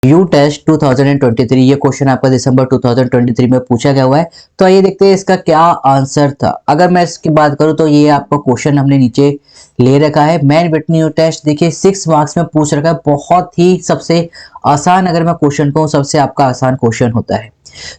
You test 2023 ये question आपका दिसंबर 2023 में पूछा गया हुआ है। तो आइए देखते हैं इसका क्या आंसर था। अगर मैं इसकी बात करूं तो ये आपका क्वेश्चन हमने नीचे ले रखा है। मैन विटनी यू टेस्ट देखिए 6 मार्क्स में पूछ रखा है, बहुत ही सबसे आसान, अगर मैं क्वेश्चन कहूं सबसे आपका आसान क्वेश्चन होता है।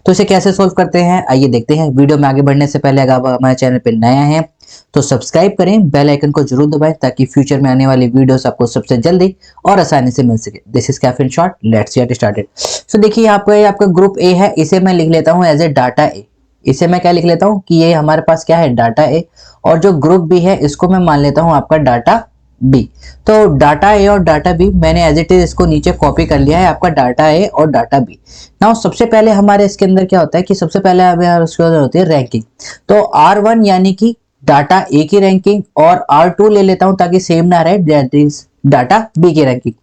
तो इसे कैसे सोल्व करते हैं आइए देखते हैं। वीडियो में आगे बढ़ने से पहले अगर आप हमारे चैनल पर नया है तो सब्सक्राइब करें, बेल आइकन को जरूर दबाएं ताकि फ्यूचर में आने वाली वीडियोस आपको सबसे जल्दी और आसानी से मिल सके। This is cafe in short, let's get started. So देखिए यहाँ पे आपका ग्रुप ए है, इसे मैं लिख लेता हूँ एज ए डाटा ए। इसे मैं क्या लिख लेता हूँ कि ये हमारे पास क्या है, डाटा ए। और जो ग्रुप बी है इसको मैं मान लेता हूँ आपका डाटा बी। तो डाटा ए और डाटा बी मैंने एज इट इज इसको नीचे कॉपी कर लिया है, आपका डाटा ए और डाटा बी। नाउ सबसे पहले हमारे इसके अंदर क्या होता है कि सबसे पहले हमें उसके अंदर होती है रैंकिंग। तो R1 यानी कि डाटा ए की रैंकिंग और R2 ले लेता हूं ताकि सेम ना रहे, दैट इज डाटा बी की रैंकिंग।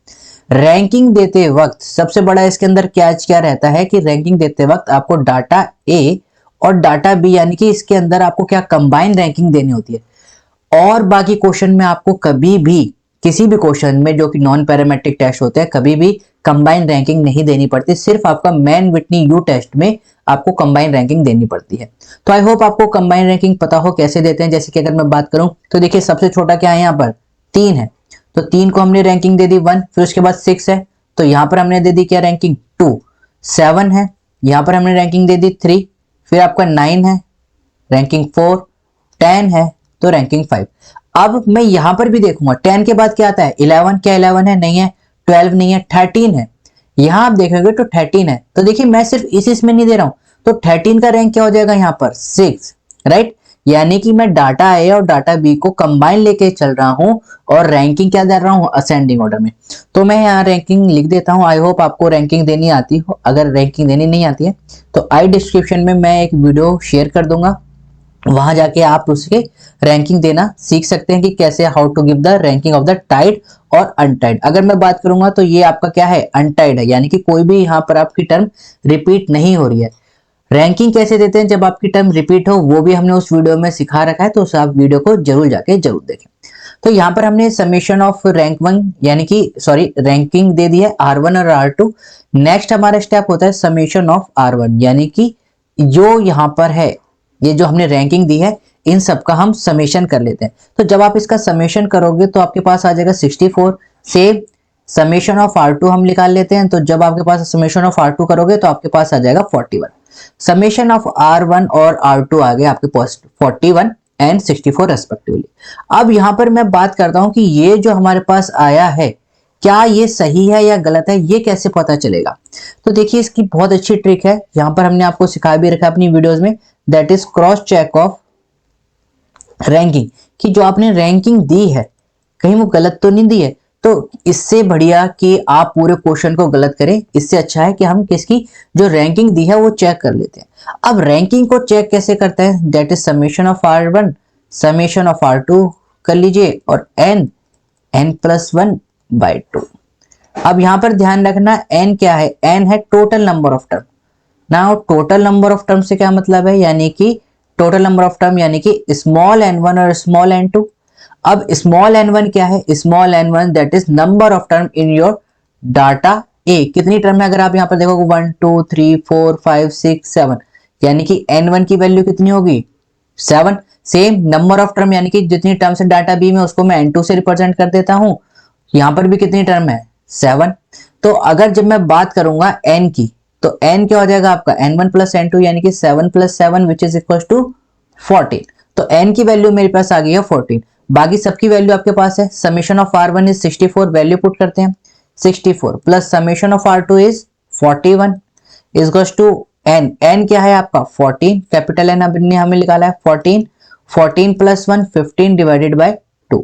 रैंकिंग देते वक्त सबसे बड़ा इसके अंदर क्या रहता है कि रैंकिंग देते वक्त आपको डाटा ए और डाटा बी यानी कि इसके अंदर आपको क्या कंबाइन रैंकिंग देनी होती है। और बाकी क्वेश्चन में आपको कभी भी किसी भी क्वेश्चन में जो कि नॉन पैरामेट्रिक टेस्ट होते हैं कभी भी कंबाइन रैंकिंग नहीं देनी पड़ती, सिर्फ आपका मैन विटनी यू टेस्ट में आपको कंबाइन रैंकिंग देनी पड़ती है। तो आई होप आपको कंबाइन रैंकिंग पता हो कैसे देते हैं। जैसे कि अगर मैं बात करूं तो देखिए सबसे छोटा क्या है यहाँ पर 3 है, तो 3 को हमने रैंकिंग दे दी 1, फिर उसके बाद 6 है तो यहाँ पर हमने दे दी क्या रैंकिंग 2, 7 है यहाँ पर हमने रैंकिंग दे दी 3, फिर आपका 9 है रैंकिंग 4, 10 है तो रैंकिंग 5। अब मैं यहां पर भी देखूंगा 10 के बाद क्या आता है 11, क्या 11 है, नहीं है, 12 नहीं है, 13 है। यहां आप देखेंगे तो 13 है, तो देखिए मैं सिर्फ इसमें नहीं दे रहा हूं, तो 13 का रैंक क्या हो जाएगा यहाँ पर 6, राइट। यानी कि मैं डाटा ए और डाटा बी को कंबाइन लेके चल रहा हूं और रैंकिंग क्या दे रहा हूं असेंडिंग ऑर्डर में। तो मैं यहाँ रैंकिंग लिख देता हूं। आई होप आपको रैंकिंग देनी आती हो, अगर रैंकिंग देनी नहीं आती है तो आई डिस्क्रिप्शन में मैं एक वीडियो शेयर कर दूंगा, वहां जाके आप उसके रैंकिंग देना सीख सकते हैं कि कैसे how to give the ranking of the tied और अनटाइड। अगर मैं बात करूंगा तो ये आपका क्या है अनटाइड है, यानी कि कोई भी यहाँ पर आपकी टर्म रिपीट नहीं हो रही है। रैंकिंग कैसे देते हैं जब आपकी टर्म रिपीट हो, वो भी हमने उस वीडियो में सिखा रखा है, तो उस आप वीडियो को जरूर जाके जरूर देखें। तो यहाँ पर हमने समेशन ऑफ रैंक 1 यानी कि सॉरी रैंकिंग दे दी है R1 और R2। नेक्स्ट हमारा स्टेप होता है समेशन ऑफ R1 यानी कि जो यहाँ पर है ये जो हमने रैंकिंग दी है इन सब का हम समेशन कर लेते हैं। तो जब आप इसका समेशन करोगे तो आपके पास आ जाएगा 64। सेम समेशन ऑफ R2 हम निकाल लेते हैं, तो जब आपके पास समेशन ऑफ R2 करोगे तो आपके पास आ जाएगा 41। समेशन ऑफ R1 और R2 आ गए आपके पास 41 एंड 64 रेस्पेक्टिवली। अब यहां पर मैं बात करता हूं कि ये जो हमारे पास आया है क्या ये सही है या गलत है, ये कैसे पता चलेगा। तो देखिए इसकी बहुत अच्छी ट्रिक है, यहां पर हमने आपको सिखा भी रखा अपनी वीडियोस में, that is cross check of ranking, कि जो आपने रैंकिंग दी है कहीं वो गलत तो नहीं दी है। तो इससे बढ़िया कि आप पूरे क्वेश्चन को गलत करें, इससे अच्छा है कि हम किसकी जो रैंकिंग दी है वो चेक कर लेते हैं। अब रैंकिंग को चेक कैसे करते हैं, that is summation of R1 summation of R2 कर लीजिए और n+1/2। अब यहां पर ध्यान रखना n क्या है, n है total number of term. Now total number of term से क्या मतलब है, यानी कि टोटल नंबर ऑफ टर्म यानी कि स्मॉल n1 और स्मॉल n2। अब स्मॉल n1 क्या है, small n1 that is number of term in your data A. कितनी टर्म है अगर आप यहाँ पर देखोगे 1 2 3 4 5 6 7, यानी कि n1 की वैल्यू कितनी होगी 7। सेम नंबर ऑफ टर्म यानी कि जितनी टर्म्स है डाटा बी में उसको मैं n2 से रिप्रेजेंट कर देता हूं, यहां पर भी कितनी टर्म है 7। तो अगर जब मैं बात करूंगा n की तो n क्या हो जाएगा आपका n1 + n2 यानी कि 7 + 7 विच इज इक्वल टू 14। तो n की वैल्यू मेरे पास आ गई है 14। बाकी सबकी वैल्यू आपके पास है। Summation of R1 is 64, value put करते हैं 64 plus summation of R2 is 41 is equal to n। n क्या है आपका 14, कैपिटल N हमने हमें निकाला है 14, 14 + 1 15 डिवाइडेड बाय 2,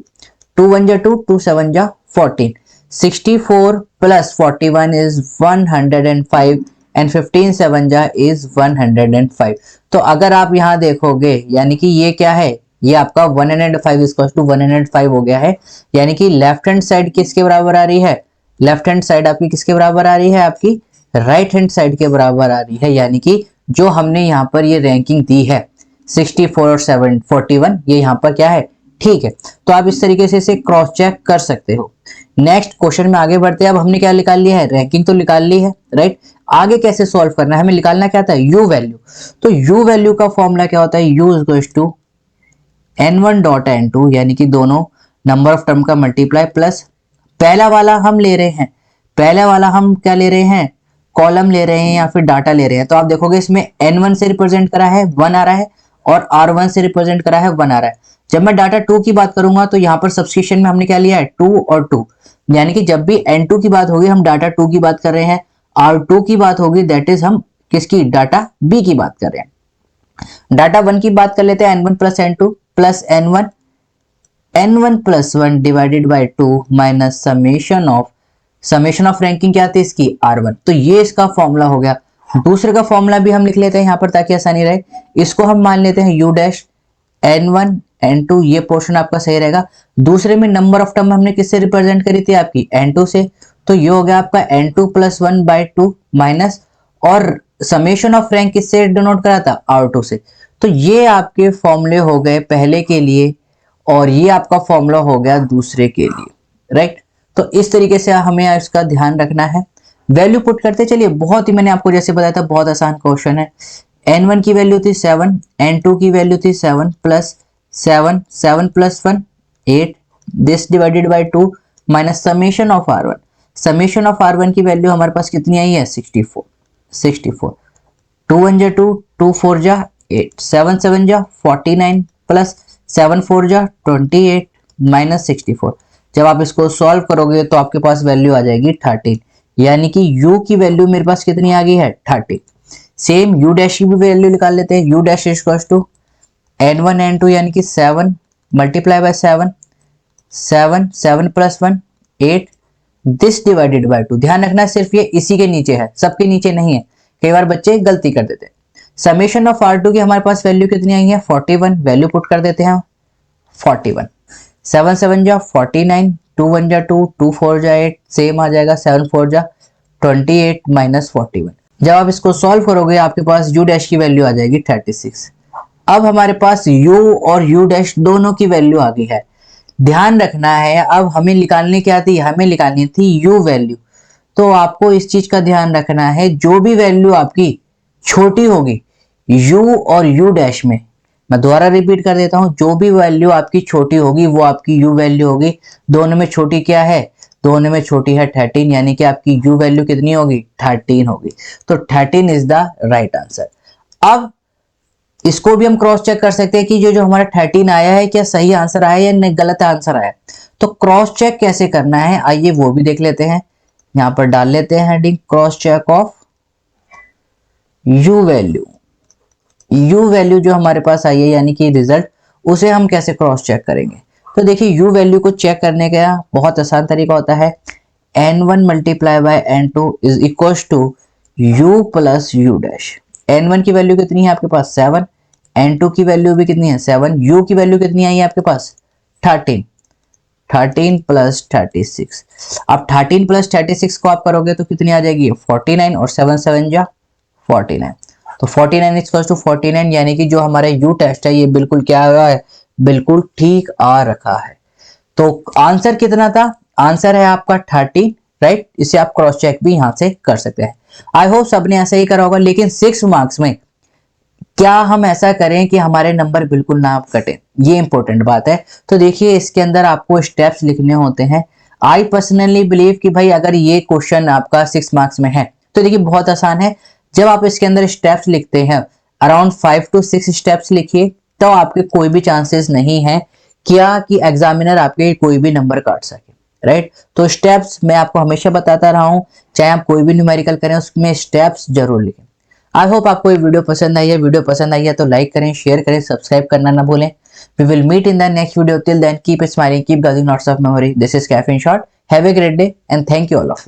2 1 जा 2, 2 7 जा 14, 64 + 41 इज 105 एंड 15 7 जा इज 105। तो अगर आप यहां देखोगे यानी कि ये क्या है, ये आपका 105 इक्वल टू 105 हो गया है। यानी कि लेफ्ट हैंड साइड किसके बराबर आ रही है, लेफ्ट हैंड साइड आपकी किसके बराबर आ रही है, आपकी राइट हैंड साइड के बराबर आ रही है। यानी कि जो हमने यहाँ पर ये रैंकिंग दी है 64 और 741 ये यहाँ पर क्या है ठीक है। तो आप इस तरीके से इसे क्रॉस चेक कर सकते हो। नेक्स्ट क्वेश्चन में आगे बढ़ते हैं। अब हमने क्या निकाल लिया है, रैंकिंग तो निकाल ली है, राइट। आगे कैसे सॉल्व करना है, हमें निकालना क्या था, यू वैल्यू। तो यू वैल्यू का फॉर्मूला क्या होता है, you equals to n1 dot n2, यानी कि दोनों नंबर ऑफ टर्म का मल्टीप्लाई प्लस पहला वाला हम ले रहे हैं, पहला वाला हम क्या ले रहे हैं, कॉलम ले रहे हैं या फिर डाटा ले रहे हैं। तो आप देखोगे इसमें n1 से रिप्रेजेंट करा है 1 आ रहा है और r1 से रिप्रेजेंट करा है 1 आ रहा है। जब मैं डाटा 2 की बात करूंगा तो यहाँ पर सब्स्टिट्यूशन में हमने क्या लिया है, 2 और 2, यानी कि जब भी n2 की बात होगी हम डाटा 2 की बात कर रहे हैं, r2 की बात होगी दैट इज हम किसकी, डाटा b की बात कर रहे हैं। डाटा 1 की बात कर लेते हैं, n1 plus n2 plus n1, n1 plus 1 divided by 2 minus summation of ranking क्या थी इसकी, r1। तो ये इसका फॉर्मूला हो गया। दूसरे का फॉर्मूला भी हम लिख लेते हैं यहाँ पर ताकि आसानी रहे। इसको हम मान लेते हैं u डैश n1 n2, ये पोर्शन आपका सही रहेगा। दूसरे में नंबर ऑफ टर्म हमने किससे रिप्रेजेंट करी थी, आपकी n2 से, तो ये हो गया आपका n2 प्लस 1 बाई 2 माइनस, और समेशन ऑफ रैंक किससे डिनोट करा था, r2 से। तो ये आपके फॉर्मूले हो गए पहले के लिए और ये आपका फॉर्मूला हो गया दूसरे के लिए, राइट। तो इस तरीके से हमें इसका ध्यान रखना है। वैल्यू पुट करते चलिए, बहुत ही मैंने आपको जैसे बताया था बहुत आसान क्वेश्चन है। n1 की वैल्यू थी 7, n2 की वैल्यू थी 7 plus 7, 7 plus 1 8, this divided by 2 minus summation of r1। Summation of r1 की वैल्यू हमारे पास कितनी आई है, 64, 64, 2 1 जा 2, 2 4 जा 8, 7 7 जा 49 प्लस 7 4 जा 28 माइनस 64। जब आप इसको सॉल्व करोगे तो आपके पास वैल्यू आ जाएगी 13, यानी कि u की वैल्यू मेरे पास कितनी आ गई है, 13। सेम u डैश की भी वैल्यू निकाल लेते हैं, u dash equals to n1 n2 यानी कि 7 multiply by 7, 7 7 plus 1 8, this divided by 2। ध्यान रखना सिर्फ ये इसी के नीचे है, सबके नीचे नहीं है, कई बार बच्चे गलती कर देते हैं। समेशन ऑफ r2 की हमारे पास वैल्यू कितनी आई है, 41, वैल्यू पुट कर देते हैं 41, 7 7 जा 49, 2 1 जा 2, 2 4 जा 8, सेम आ जाएगा 7 4 जा 28 माइनस 41। जब आप इसको सॉल्व करोगे आपके पास u डैश की वैल्यू आ जाएगी 36। अब हमारे पास u और u डैश दोनों की वैल्यू आ गई है। ध्यान रखना है, अब हमें निकालनी क्या थी, हमें निकालनी थी u वैल्यू। तो आपको इस चीज का ध्यान रखना है, जो भी वैल्यू आपकी छोटी होगी u और u डैश में, मैं दोबारा रिपीट कर देता हूं, जो भी वैल्यू आपकी छोटी होगी वो आपकी u वैल्यू होगी। दोनों में छोटी क्या है, दोनों में छोटी है 13, यानी कि आपकी u वैल्यू कितनी होगी, 13 होगी। तो 13 इज द राइट आंसर। अब इसको भी हम क्रॉस चेक कर सकते हैं कि जो हमारा 13 आया है क्या सही आंसर आया या नहीं गलत आंसर आया। तो क्रॉस चेक कैसे करना है आइए वो भी देख लेते हैं। यहां पर डाल लेते हैं heading cross check of u value. u value जो हमारे पास आई है यानी कि रिजल्ट, उसे हम कैसे क्रॉस चेक करेंगे। तो देखिए u वैल्यू को चेक करने का बहुत आसान तरीका होता है, n1 multiply by n2 is equal to u plus u dash. n1 की वैल्यू कितनी है आपके पास 7, n2 की वैल्यू भी कितनी है 7, u की वैल्यू कितनी आई है आपके पास 13, 13 प्लस 36। अब 13 प्लस 36 को आप करोगे तो कितनी आ जाएगी 49 और 7 7 जा 49। तो 49 इक्वल्स टू 49, यानी कि जो हमारा u टेस्ट है ये बिल्कुल क्या हुआ है, बिल्कुल ठीक आ रखा है। तो आंसर कितना था, आंसर है आपका 13, राइट। इसे आप क्रॉस चेक भी यहां से कर सकते हैं। आई होप सबने ऐसा ही करा होगा, लेकिन 6 मार्क्स में क्या हम ऐसा करें कि हमारे नंबर बिल्कुल ना कटे, ये इंपॉर्टेंट बात है। तो देखिए इसके अंदर आपको स्टेप्स लिखने होते हैं। आई पर्सनली बिलीव कि भाई अगर ये क्वेश्चन आपका 6 मार्क्स में है तो देखिए बहुत आसान है। जब आप इसके अंदर स्टेप्स लिखते हैं अराउंड 5 to 6 स्टेप्स लिखिए, तो आपके कोई भी चांसेस नहीं है क्या कि एग्जामिनर आपके कोई भी नंबर काट सके, राइट। तो स्टेप्स मैं आपको हमेशा बताता रहा हूं, चाहे आप कोई भी न्यूमेरिकल करें उसमें स्टेप्स जरूर लिखें। आई होप आपको ये वीडियो पसंद आई है। वीडियो पसंद आई है तो लाइक करें, शेयर करें, सब्सक्राइब करना ना भूलें। We will meet in the next video. Till then keep smiling, keep gazing knots of memory. This is cafe in short. Have a great day and thank you all of you.